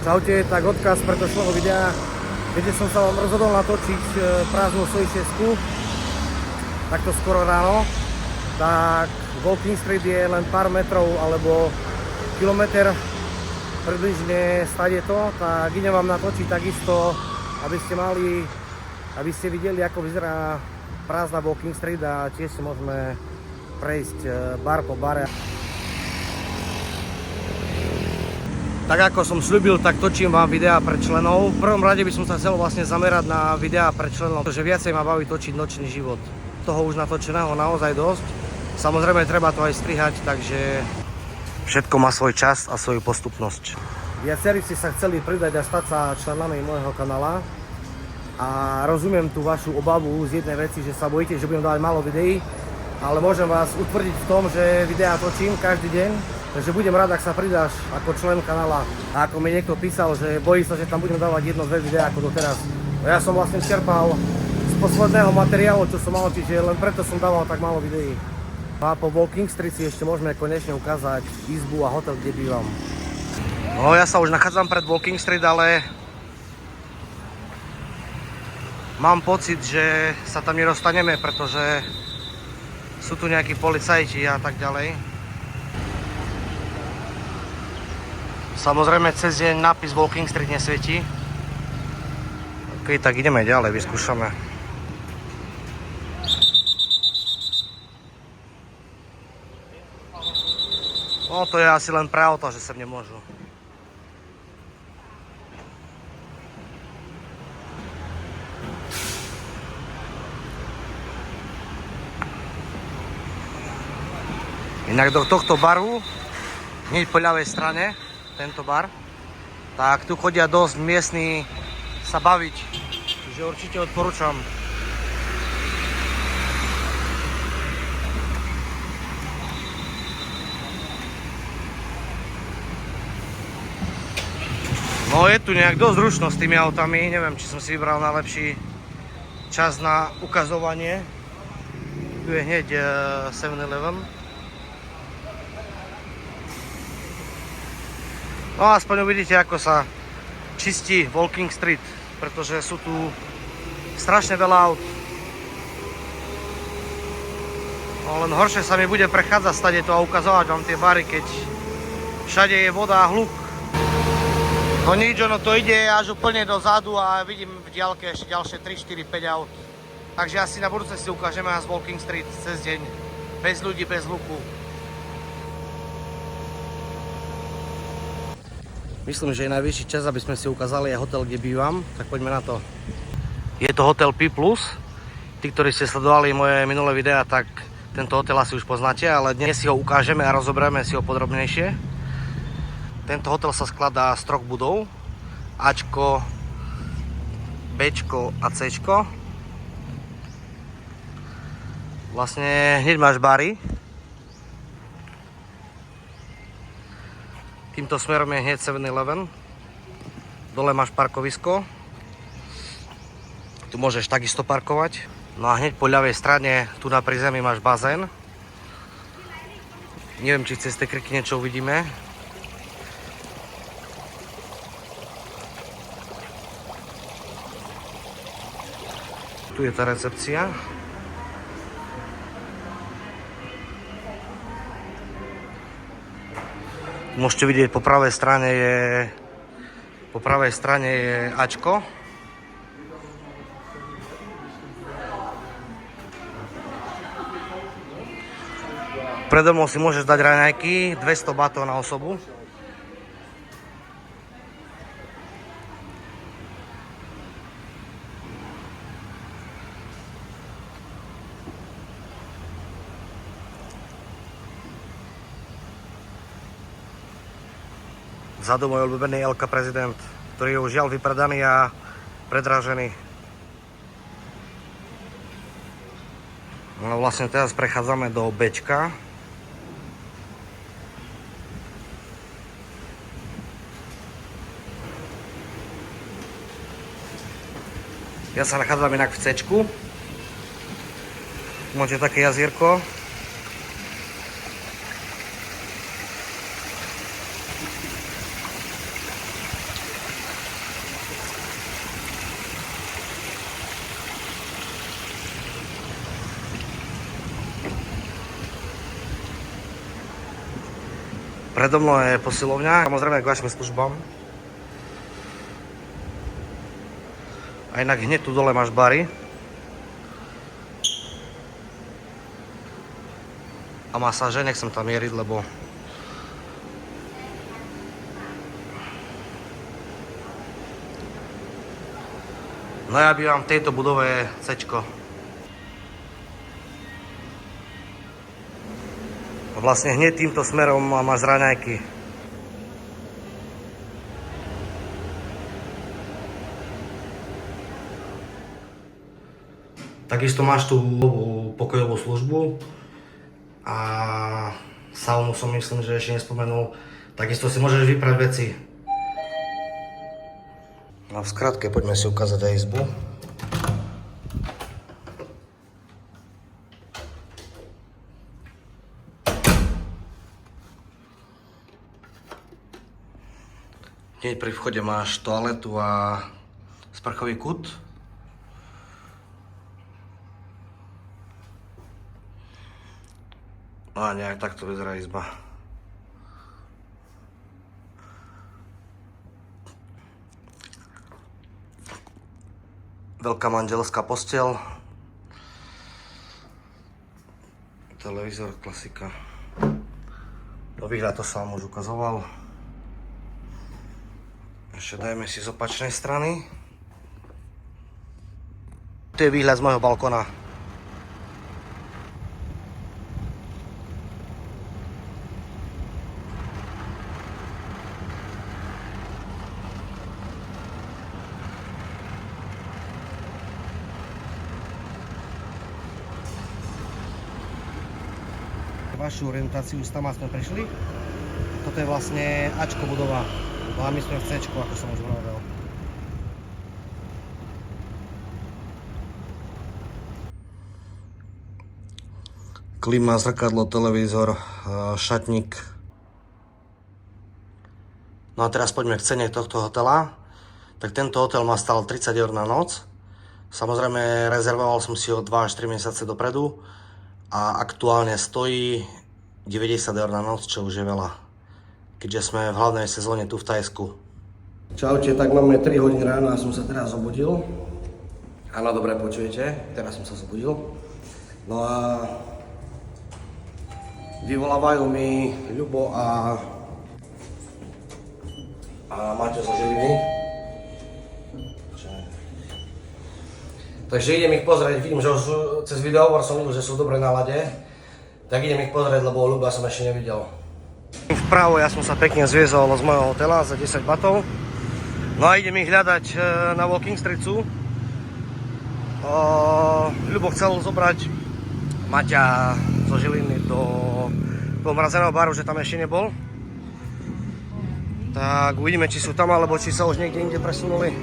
Čaute, tak odkaz predošlého videa. Keďže som sa vám rozhodol natočiť prázdnu sojšesku takto skoro ráno, tak Walking Street je len pár metrov alebo kilometr približne stade to, tak idem vám natočiť takisto, aby ste videli, ako vyzerá prázdna Walking Street a tiež si môžeme prejsť bar po bare. Tak ako som sľúbil, tak točím vám videá pre členov. V prvom rade by som sa chcel vlastne zamerať na videá pre členov, pretože viacej ma baví točiť nočný život. Toho už natočeného naozaj dosť. Samozrejme treba to aj strihať, takže všetko má svoj čas a svoju postupnosť. Viacerí ste sa chceli pridať a stať sa členami môjho kanála. A rozumiem tú vašu obavu z jednej veci, že sa bojíte, že budem dávať málo videí, ale môžem vás utvrdiť v tom, že videá točím každý deň. Takže budem rád, ak sa pridáš ako člen kanála. A ako mi niekto písal, že bojí sa, že tam budem dávať jedno, dve videá ako doteraz. No ja som vlastne čerpal z posledného materiálu, čo som mal, čiže len preto som dával tak málo videí. A po Walking Street si ešte môžeme konečne ukázať izbu a hotel, kde bývam. No ja sa už nachádzam pred Walking Street, ale mám pocit, že sa tam nedostaneme, pretože sú tu nejakí policajti a tak ďalej. Samozrejme cez deň nápis Walking Street nesvietí. Ok, tak ideme ďalej, vyskúšame. No to je asi len pre auta, že sem nemôžu. Inak do tohto baru, hneď po ľavej strane, tento bar, tak tu chodia dosť miestni sa baviť, čiže určite odporúčam. No je tu nejak dosť rušno s tými autami, neviem, či som si vybral najlepší čas na ukazovanie. Tu je hneď 7-Eleven. No aspoň uvidíte, ako sa čistí Walking Street, pretože sú tu strašne veľa aut. No len horšie sa mi bude prechádzať stade to a ukazovať vám tie bary, keď všade je voda a hluk. No nič, ono to ide až úplne dozadu a vidím v diaľke ešte ďalšie 3, 4, 5 aut. Takže asi na budúce si ukážeme z Walking Street cez deň, bez ľudí, bez hluku. Myslím, že je najvyšší čas, aby sme si ukázali aj hotel, kde bývam, tak poďme na to. Je to hotel P+. Tí, ktorí ste sledovali moje minulé videá, tak tento hotel asi už poznáte, ale dnes si ho ukážeme a rozoberieme si ho podrobnejšie. Tento hotel sa skladá z troch budov, Ačko, Bčko a Cčko. Vlastne hneď máš bary. Týmto smerom je hneď 7-Eleven. Dole máš parkovisko. Tu môžeš takisto parkovať. No a hneď po ľavej strane, tu na prízemí máš bazén. Neviem, či cez tie kryky niečo uvidíme. Tu je tá recepcia. Môžete vidieť, po pravej strane je Ačko. Predo mnou si môžeš dať raňajky, 200 batov na osobu. Vzadu môj obľúbený LK Prezident, ktorý je už žiaľ vypredaný a predražený. No vlastne teraz prechádzame do Bčka. Ja sa nachádzam inak v Cčku. Máte také jazierko. Predo mnou je posilovňa, samozrejme k vašim službám. A inak hneď tu dole máš bary. A masáže, nechcem tam mieriť, lebo no ja bývam v tejto budove C-čko. Vlastne hneď týmto smerom máš raňajky. Takisto máš tu pokojovú službu a saunu som myslím, že ešte nespomenul. Takisto si môžeš vyprať veci. No v skratke poďme si ukázať aj izbu. Hneď pri vchode máš toaletu a sprchový kút. No a nejak takto vyzerá izba. Veľká manželská posteľ. Televízor, klasika. Do výhľad to sa vám už ukazoval. Ešte dajme si z opačnej strany. Tu je výhľad z môjho balkóna. Vašu orientáciu, tam sme prišli. Toto je vlastne Ačko budova. A my sme v C-čku, ako som už hovoril. Klima, zrkadlo, televízor, šatník. No a teraz poďme k cene tohto hotela. Tak tento hotel ma stál 30 eur na noc. Samozrejme rezervoval som si ho 2 až 3 mesiace dopredu. A aktuálne stojí 90 eur na noc, čo už je veľa. Keďže sme v hlavnej sezóne tu v Thajsku. Čaute, tak máme 3 hodiny ráno a som sa teraz zobudil. Áno, dobre počujete, teraz som sa zobudil. No a vyvolávajú mi Ľubo a Maťo zo Žiliny. Takže idem ich pozrieť, vidím, že už cez videohovor som videl, že sú v dobrej nálade. Tak idem ich pozrieť, lebo Ľuba som ešte nevidel. Vpravo ja som sa pekne zviezol z mojho hotela za 10 batov. No a idem ich hľadať na Walking Streetu. Ľubo chcel zobrať Maťa zo Žiliny do toho mrazeného baru, že tam ešte nebol. Tak uvidíme, či sú tam, alebo či sa už niekde inde presunuli.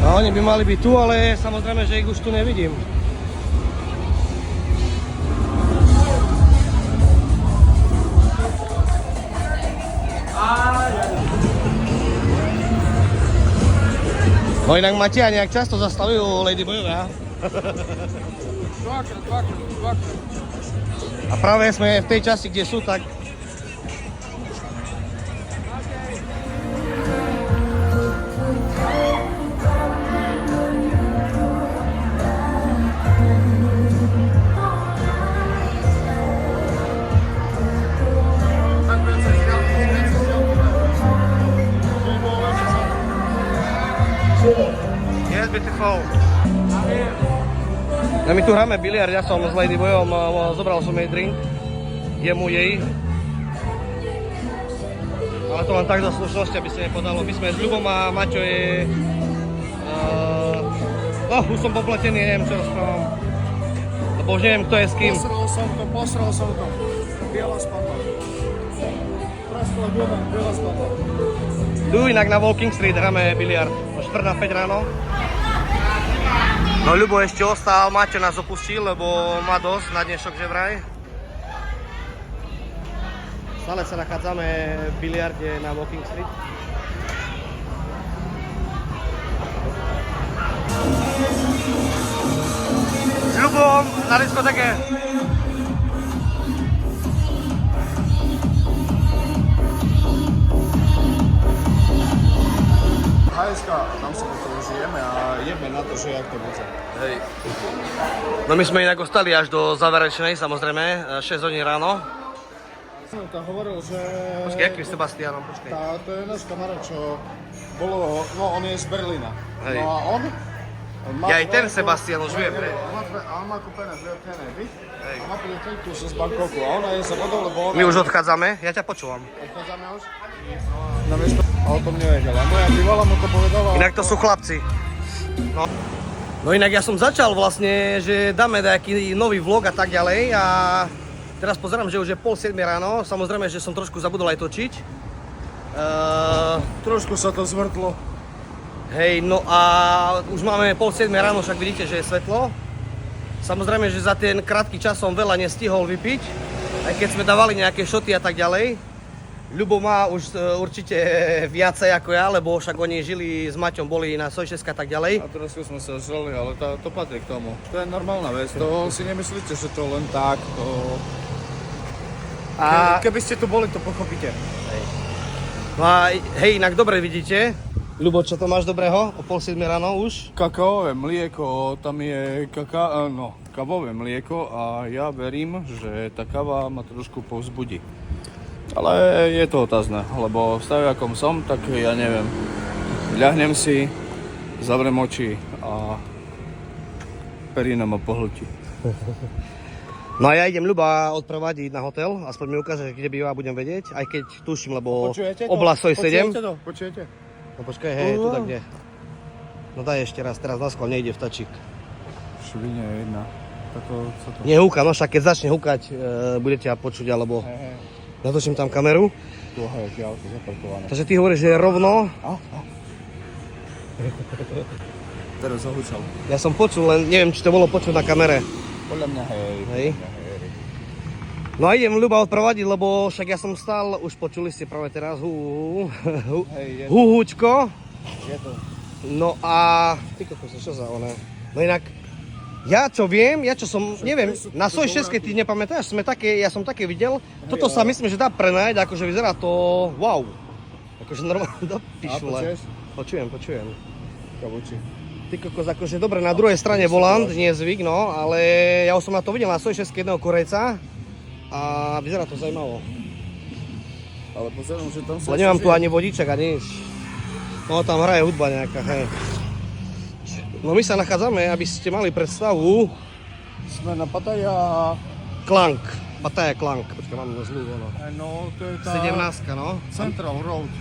A oni by mali byť tu, ale samozrejme, že ich už tu nevidím. No inak Matia nejak často zastavujú ladyboyovia. Dvakrát. A práve sme v tej časti, kde sú, tak... Yes, beautiful. No my tu hráme biliard, ja som s ladyboyom, zobral som jej drink, jemu jej. Ale to len tak do slušnosti, aby sa nepodalo. My sme s Ľubom a Maťo je... No, už som popletený, neviem čo rozprávam. Lebo už neviem, kto je s kým. Posral som to. Biela spadla. Praskla guba, biela spadla. Tu inak na Walking Street hráme biliard. O 4:05 ráno. No Ľubo ešte ostal, Maťo nás opustil, lebo má dosť na dnešok, že vraj. Stále sa nachádzame v biliarde na Walking Street. S Ľubom na diskotéke. No my sme inak ostali až do záverečnej, samozrejme, 6 hodín ráno. Som tam hovoril, že... Počkej, akým Sebastianom, počkej. To je náš kamarát, čo bolo, no on je z Berlína. Hej. No a on... Ja aj ten Sebastian už viem, A on má kúpené dve otene, vy? A má priateľku z Bangkoku a ona je sa vodou, lebo ona... My už odchádzame, ja ťa počúvam. Odchádzame už? Na miesto... A o tom nevedela. Moja bývala mu to povedala. Inak to sú chlapci. No inak ja som začal vlastne, že dáme nejaký nový vlog a tak ďalej a teraz pozerám, že už je 6:30 ráno, samozrejme, že som trošku zabudol aj točiť. Trošku sa to zvrtlo. Hej, no a už máme 6:30 ráno, však vidíte, že je svetlo. Samozrejme, že za ten krátky čas som veľa nestihol vypiť, aj keď sme dávali nejaké šoty a tak ďalej. Ľubo má už určite viacej ako ja, lebo však oni žili s Maťom, boli na Sojšeska a tak ďalej. A trošku sme sa žrali, ale to patrí k tomu. To je normálna vec, to si nemyslíte, že to len tak, to... Keby ste tu boli, to pochopíte. No a hej, inak dobre vidíte. Ľubo, čo to máš dobrého? O 6:30 ráno už? Kakaové mlieko, tam je kávové mlieko a ja verím, že tá káva ma trošku povzbudí. Ale je to otázne, lebo v stave akom som, tak ja neviem. Ľahnem si, zavrem oči a perina ma pohltí. No a ja idem Ľuba odprevadiť na hotel, aspoň mi ukáže, kde býva, budem vedieť, aj keď tuším, lebo oblasť Soj 7. Počujete? No počkaj, hej, tu tak kde. No daj ešte raz, teraz na skôr nejde vtačík. Švine jedna. Nehúka, no však keď začne húkať, budete počuť, alebo natočím tam kameru. Takže ty hovoríš, že je rovno. Teraz zahúčal. Ja som počul, len neviem, či to bolo počuť na kamere. Podľa mňa hej. No a idem Ľuba odprevadiť, lebo však ja som stál, už počuli ste práve teraz húčko. Je to. No a... Ty kokos, čo za oné? No inak, ja čo viem, ja čo som, neviem, na Soj 6, ty nepamätáš, ja som také videl, toto sa myslím, že dá prenajať, akože vyzerá to, wow. Akože normálne do pišule. Počujem. Kavuči. Ty kokos, akože dobre, na druhej strane volant, nie je zvyk, no, ale ja už som na to videl na Soj 6 jedného Korejca a vyzerá to zaujímavo. Ale pozerám, že tam sa... Ale nemám tu ani vodiček, ani nič. No, tam hraje hudba nejaká, hej. No my sa nachádzame, aby ste mali predstavu. Sme na Pattaya... Klang. Pattaya Klang. Počkaj, mám zlú, no. No, to je tá... 17, no. Central Road.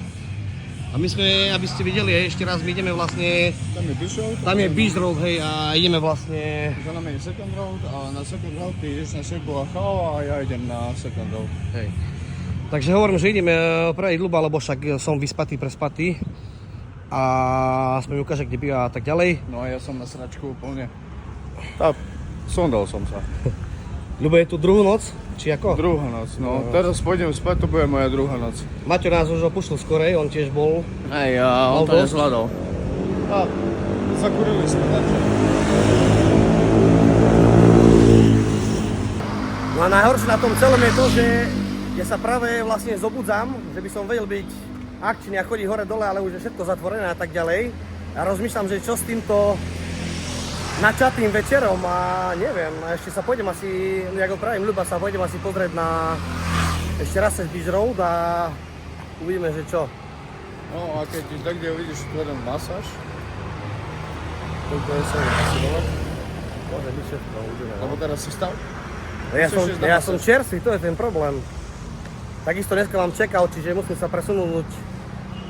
A my sme, aby ste videli, ešte raz, my ideme vlastne... Tam je Beach Road. Tam je Beach Road, hej, a ideme vlastne... Za nami je Second Road a na Second Road ty ideš na Shebu a Chao a ja idem na Second Road. Hej. Takže hovorím, že ideme prejsť Ľuba, lebo však som vyspatý, prespatý. A aspoň mi ukáže, kde býva a tak ďalej. No a ja som na sračku úplne. Sondal som sa. Ľubo, je tu druhú noc? Či ako? Druhá noc, no. Teraz pôjdem spať, to bude moja druhá noc. Maťo nás už opuštil skorej, on tiež bol. Hej, on to nezvládol. Zakurili sme. No a najhoršie na tom celom je to, že ja sa práve vlastne zobudzam, že by som vedel byť akčný a chodí hore dole, ale už je všetko zatvorené a tak ďalej. A rozmýšľam, že čo s týmto načatým večerom a neviem, ešte sa pôjdem asi, ako pravím Ľuba, sa pôjdem asi pozrieť na ešte raz cez Beach Road a uvidíme, že čo. No a keď tak, kde uvidíš tvoren masáž, to je sa vymasírovať. Môže byť všetko, uvidíme. Lebo teraz si stav? Ja som čerstvý, to je ten problém. Takisto dneska mám check-out, čiže musím sa presunúť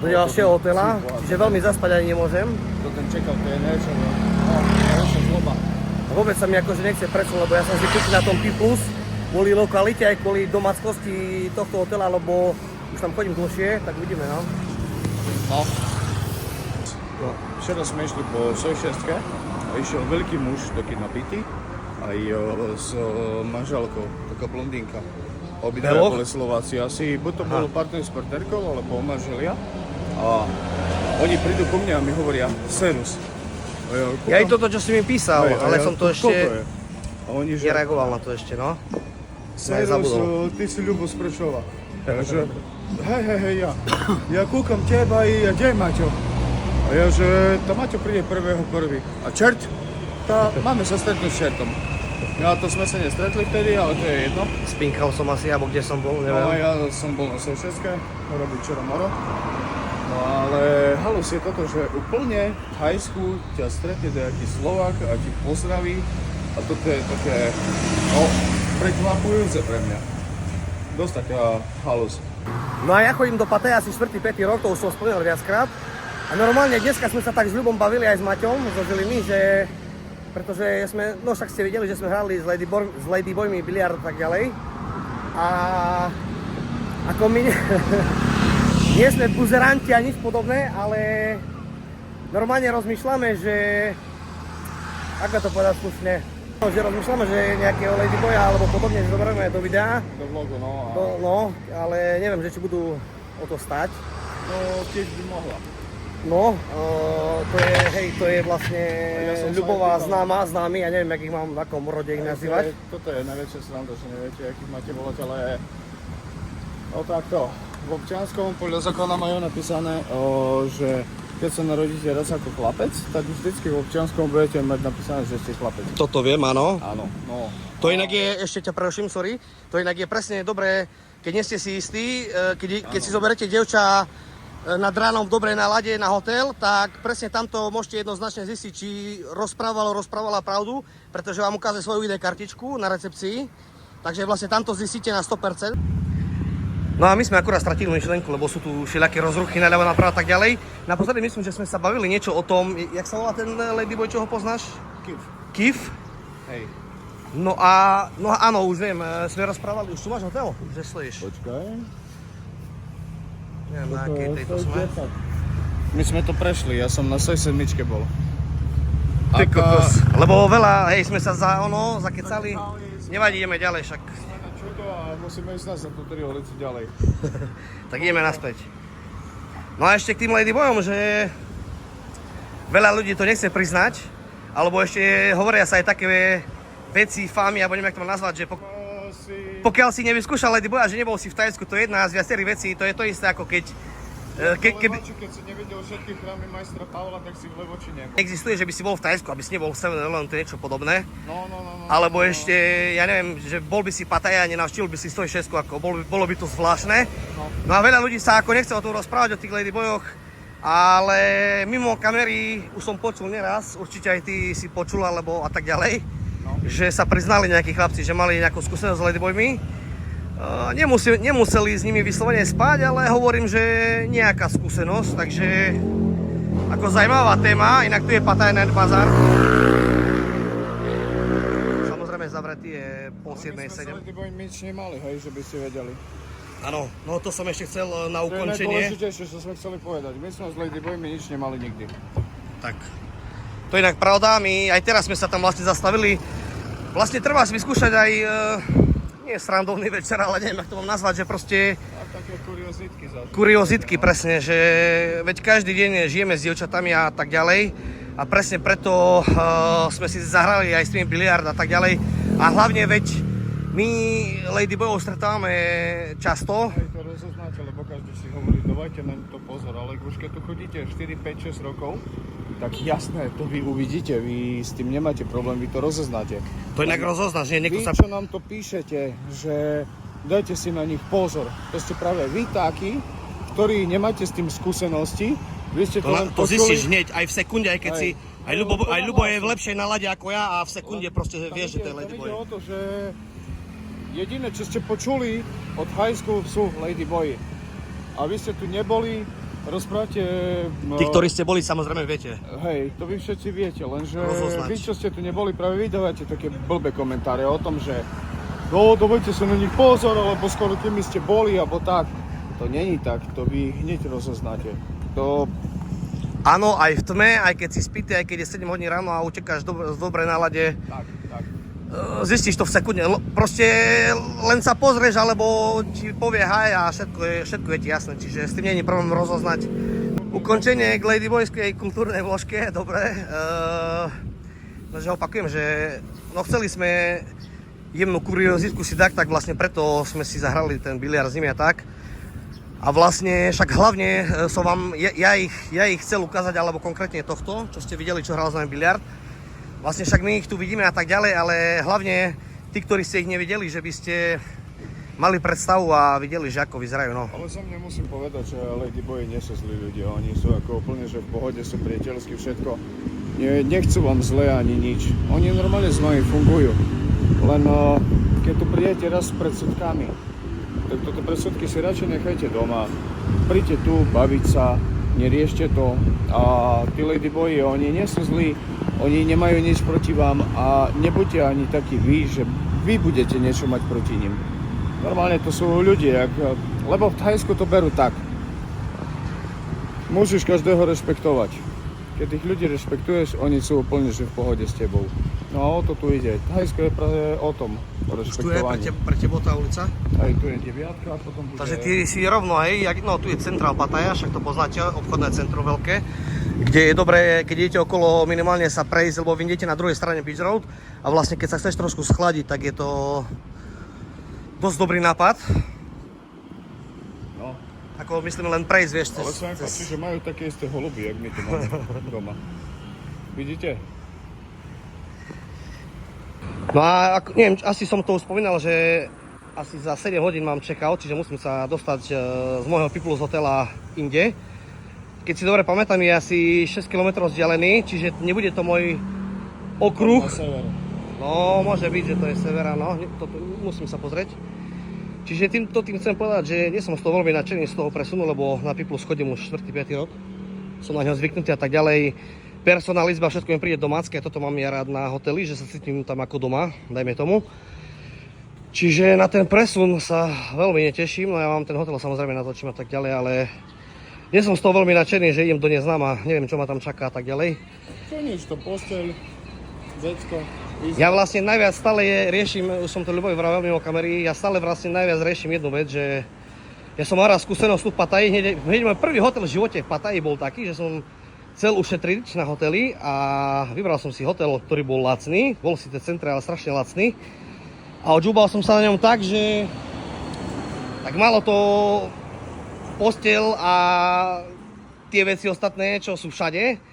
do ďalšieho hotela, čiže veľmi zaspať ani nemôžem. To ten check-out, to je niečo, najväčšia zloba. A vôbec sa mi akože nechce presunúť, lebo ja som si kúpil na tom P+, kvôli lokalite aj kvôli domáckosti tohto hotela, lebo už tam chodím dlhšie, tak vidíme, no. No. Včera sme išli po Soj 6 a išiel veľký muž, taký napitý, aj s manželkou, taká blondínka. Obidvaja boli Slováci, asi buď to bol partner s partnerkou, alebo manželia. A oni prídu ku mne a mi hovoria Serus. Ja aj toto, čo si mi písal, ale som to ešte nereagoval na to ešte, no. Serus, ty si Ľubo z Prešova. Ja že, hej, ja kúkam teba i ja, kde je Maťo? A ja že, tá Maťo príde 1.1. A čert? Máme sa stretnúť s čertom. Ja to sme sa nestretli vtedy, ale to je jedno. Spinkal som asi, alebo kde som bol, No, neviem. ja som bol na Sejšecké, robiť čoro moro. No ale halus je toto, že úplne v Thajsku ťa stretne nejaký Slovák a ti pozdraví. A toto je také, no, prekvapujúce pre mňa. Dosť taká halus. No a ja chodím do Pattaja asi 4-5 rok, to už som spomínal viackrát. A normálne dneska sme sa tak s Ľubom bavili aj s Maťom zo Žiliny, že pretože sme, no však ste videli, že sme hrali s Ladyboymi biliard a tak ďalej. A ako my nie sme buzeranti a nič podobné, ale normálne rozmýšľame, že ako to povedať slušne, že rozmýšľame, že nejakého Ladyboya alebo podobne zoberieme do videa. Do vlogu, no. A... No, ale neviem, že či budú o to stať. No, tiež by mohla. No, to je vlastne Ja som sa Ľubová aj známy, ja neviem, jak ich mám v akom rode ich nazývať. Toto je najväčšia sranda, že neviete, akých máte volať, ale no takto. V občianskom podľa zákona majú napísané, že keď sa narodíte raz ako chlapec, tak vždycky v občianskom budete mať napísané, že ste chlapec. Toto viem, áno. Áno, no. To inak je, ešte ťa preruším, sorry, to inak je presne dobré, keď nie ste si istí, keď si zoberete dievča nad ránom v dobrej nálade na hotel, tak presne tamto môžete jednoznačne zistiť, či rozprávala pravdu, pretože vám ukáže svoju ID kartičku na recepcii, takže vlastne tamto zistíte na 100%. No a my sme akurát stratili myšlenku, lebo sú tu všelijaké rozruchy naľavo napravo a tak ďalej. Naposledy myslím, že sme sa bavili niečo o tom, jak sa volá ten Ladyboy, čo ho poznáš? Kif. Kif? Hej. No a áno, už viem, sme rozprávali, už tu máš hotel? Že stojíš? Počkaj. Neviem, na akej tejto sme. My sme to prešli, ja som na 6-7 bol. Ty kokos. Lebo veľa, hej, sme sa zakecali. Nevadí, ideme ďalej však. Sme na čudo a musíme ísť na tú 3 ulicu ďalej. Tak ideme naspäť. No a ešte k tým Ladyboyom, že veľa ľudí to nechce priznať, alebo ešte hovoria sa aj také veci, fámy, alebo neviem, jak to mám nazvať, že pokiaľ si nevyskúšal Ladyboya, že nebol si v Thajsku, to je jedna z viacerých vecí, to je to isté ako keď Keď si nevidel všetky chrámy majstra Pavla, tak si v Levoči nebol. existuje, že by si bol v Thajsku, aby si nebol v 7-Eleven, to je niečo podobné. No. Alebo ešte, ja neviem, že bol by si Pattaja a nenavštívil by si 106, ako bolo by to zvláštne. No a veľa ľudí sa ako nechce o tom rozprávať, o tých Ladyboyoch, ale mimo kamery už som počul neraz, určite aj ty si počul, alebo a tak ďalej, že sa priznali nejakí chlapci, že mali nejakú skúsenosť s Ladyboymi. Nemuseli s nimi vyslovene spať, ale hovorím, že nejaká skúsenosť, takže ako zaujímavá téma, inak tu je Pattaya Night Bazaar. Samozrejme zavretý je pol 7:07. My sme s Ladyboymi nič nemali, hej, že by ste vedeli. Áno, no to som ešte chcel na To je ukončenie. najdôležitejšie, čo sme chceli povedať. My sme s Ladyboymi nič nemali nikdy. Tak. To je inak pravda, my aj teraz sme sa tam vlastne zastavili. Vlastne treba si vyskúšať aj, nie srandovný večer, ale neviem, jak to mám nazvať, že proste A také kuriozitky zase. kuriozitky presne, že veď každý deň žijeme s dievčatami a tak ďalej a presne preto sme si zahrali aj s tými biliard a tak ďalej a hlavne veď my Ladyboyov stretávame často. Hej, to rozoznáte, lebo každý si hovorí, dávajte na to pozor, ale už keď tu chodíte 4, 5, 6 rokov, tak jasné, to vy uvidíte, vy s tým nemáte problém, vy to rozoznáte. To inak rozoznáš, že niekto Vy, sa... čo nám to píšete, že dajte si na nich pozor, to ste práve vy takí, ktorí nemáte s tým skúsenosti, vy ste to len To počuli. zistíš hneď, aj v sekunde, aj keď Hej. si... Aj Ľubo je v lepšej nálade ako ja a v sekunde proste vieš, že to je Tam ide Ladyboy. o to, že jediné, čo ste počuli od Thajsku sú Ladyboyi. A vy ste tu neboli, rozprávate... Tí, ktorí ste boli, samozrejme viete. Hej, to vy všetci viete, lenže Rozoznať. vy, čo ste tu neboli, práve vydávate také blbé komentáre o tom, že dávajte sa na nich pozor, alebo skoro tými ste boli, alebo tak. To není tak, to vy hneď rozoznáte. To... Áno, aj v tme, aj keď si spíte, aj keď je 7 hodín ráno a utekáš z dobrej nálade, Tak. zistíš to v sekunde. Proste len sa pozrieš, alebo ti povie hi a všetko je ti jasné, čiže s tým nie je problém rozoznať. Ukončenie k ladyboyskej kultúrnej vložke, dobre. Takže opakujem, že no chceli sme jemnú kuriozitku si dať, tak vlastne preto sme si zahrali ten biliard s nimi a tak. A vlastne však hlavne som vám, ja ich chcel ukázať, alebo konkrétne tohto, čo ste videli, čo hral s nami biliard. Vlastne však my ich tu vidíme a tak ďalej, ale hlavne tí, ktorí ste ich nevideli, že by ste mali predstavu a videli, že ako vyzerajú, no. Ale za mňa musím povedať, že Ladyboyi nie sú zlí ľudia, oni sú ako úplne, že v pohode, sú priateľskí, všetko. Nechcú vám zle ani nič, oni normálne s vami fungujú, len keď tu prídete raz s predsudkami, tak toto predsudky si radšej nechajte doma, príďte tu, baviť sa, neriešte to a tí Ladyboyi, oni nie sú zlí, oni nemajú nič proti vám a nebuďte ani takí vy, že vy budete niečo mať proti nim. Normálne to sú ľudia, lebo v Thajsku to berú tak. Musíš každého rešpektovať. Keď tých ľudí rešpektuješ, oni sú úplne že v pohode s tebou. No a o to tu ide. Thajsko je práve o tom, o rešpektovaní. Tu je pre teba tá ulica? Aj tu je 9 a potom bude... Takže ty si rovno, hej, no tu je Central Pattaya, však to poznáte, obchodné centrum veľké, kde je dobré, keď idete okolo, minimálne sa prejsť, lebo vy idete na druhej strane Beach Road a vlastne keď sa chceš trošku schladiť, tak je to dosť dobrý nápad. No. Ako myslím len prejsť, vieš, Ale sa mi páči, že majú také isté holuby, jak my tu máme doma. Vidíte? No a neviem, asi som to už spomínal, že asi za 7 hodín mám check-out, čiže musím sa dostať z môjho People z hotela inde. Keď si dobre pamätám, je asi 6 km vzdialený, čiže nebude to môj okruh. Na sever. No, môže byť, že to je severa, no, to musím sa pozrieť. Čiže tým chcem povedať, že nie som z toho veľmi nadšený z toho presunu, lebo na People chodím už 4-5 rok. Som na ňo zvyknutý a tak ďalej. Personalizma, všetko mi príde domácké, a toto mám ja rád na hoteli, že sa cítim tam ako doma, dajme tomu. Čiže na ten presun sa veľmi neteším, no ja mám ten hotel samozrejme natočím a tak ďalej, ale nie som z toho veľmi nadšený, že idem do neznáma, neviem čo ma tam čaká a tak ďalej. Čo nič, to posteľ, vecko. Ja vlastne najviac stále riešim, už som to Ľubovi vravel mimo kamery, ja stále vlastne najviac riešim jednu vec, že ja som mal raz skúsenosť tu v Pattaji, hneď môj prvý hotel v živote v Pattaji bol taký, že som chcel ušetriť na hoteli a vybral som si hotel, ktorý bol lacný, bol si ten centre, ale strašne lacný a odžúbal som sa na ňom tak, že tak malo to posteľ a tie veci ostatné, čo sú všade,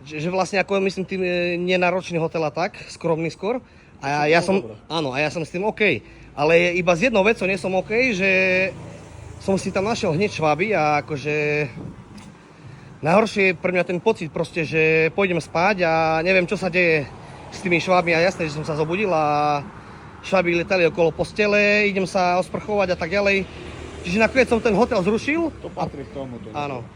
že vlastne ako myslím tým nenáročný hotel a tak, skromný skôr. A ja som, áno, a ja som s tým OK. Ale iba s jednou vecou nie som OK, že som si tam našiel hneď šváby a akože najhoršie je pre mňa ten pocit proste, že pôjdem spať a neviem čo sa deje s tými švábmi a jasné, že som sa zobudil a šváby letali okolo postele, idem sa osprchovať a tak ďalej. Čiže nakoniec som ten hotel zrušil. To patrí k tomu. Áno.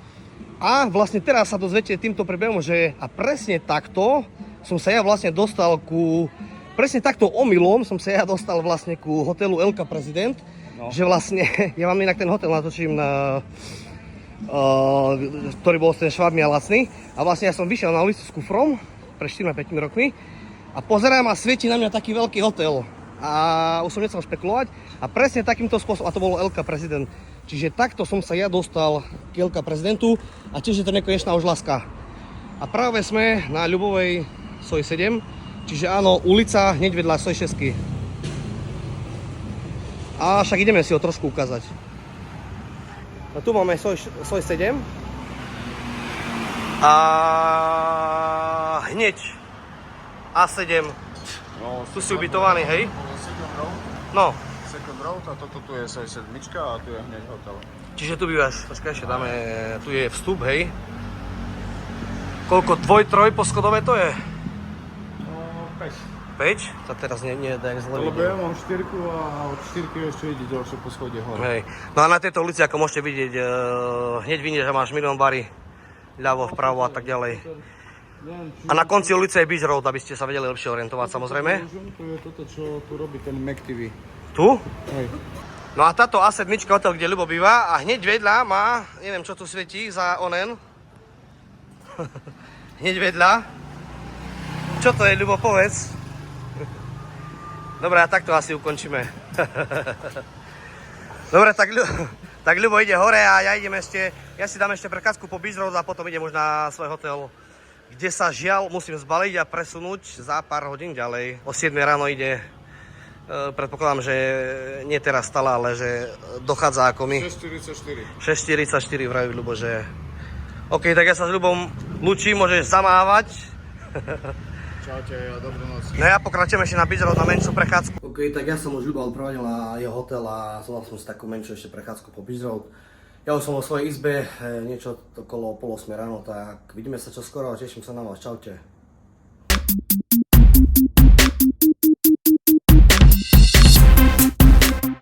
A vlastne teraz sa dozviete týmto príbehom, že a presne takto som sa ja vlastne dostal presne takto omylom som sa ja dostal vlastne ku hotelu Elka Prezident, no. Že vlastne, ja mám inak ten hotel natočím na, ktorý bol s ten švábmi a lacný a vlastne ja som vyšiel na ulicu s kufrom pred 4-5 rokmi a pozerám a svieti na mňa taký veľký hotel a už som nechcel špekulovať a presne takýmto spôsobom, a to bolo Elka Prezident. Čiže takto som sa ja dostal k Elka Prezidentu a tiež je to nekonečná už láska. A práve sme na Ľubovej Soj 7, čiže áno, ulica hneď vedľa Soj 6. A však ideme si ho trošku ukázať. No tu máme Soj 7 a hneď A7, No, tu si ubytovaný, hej? Second road. No. Second road a toto tu je Soj 7 a tu je hneď hotel. Čiže tu bývaš, počkaj, ešte dáme, tu je vstup, hej. Koľko, 2-3 poschodové to je? No, 5. 5? To teraz nie je tak zle. Lebo ja mám 4 a od 4 ešte ide ďalšie poschodie hore. Hej. No a na tejto ulici, ako môžete vidieť, hneď vidíš, že máš milión bary, ľavo, vpravo a tak ďalej. A na konci ulice je Beach Road, aby ste sa vedeli lepšie orientovať, samozrejme. To je toto, čo tu robí ten MacTV. Tu? Hej. No a táto A7 hotel, kde Ľubo býva, a hneď vedľa má, neviem čo tu svietí za onen. Hneď vedľa. Čo to je, Ľubo, povedz? Dobre, a takto asi ukončíme. Dobre, tak Ľubo ide hore a ja si dám ešte prechádzku po Beach Road a potom idem už na svoj hotel, kde sa žiaľ musím zbaliť a presunúť za pár hodín ďalej. O 7 ráno ide, predpokladám, že nie teraz stále, ale že dochádza ako my. 6:44. 6:44 vraví Ľubo, že OK, tak ja sa s Ľubom lúčim, môžeš zamávať. Čaute a dobrú noc. No ja pokračujem ešte na Beach Road na menšiu prechádzku. OK, tak ja som už Ľuba odprovodil na jeho hotel a zvolal som si takú menšiu ešte prechádzku po Beach Road. Ja už som vo svojej izbe, niečo okolo 7:30 ráno, tak vidíme sa čoskoro a teším sa na vás. Čaute.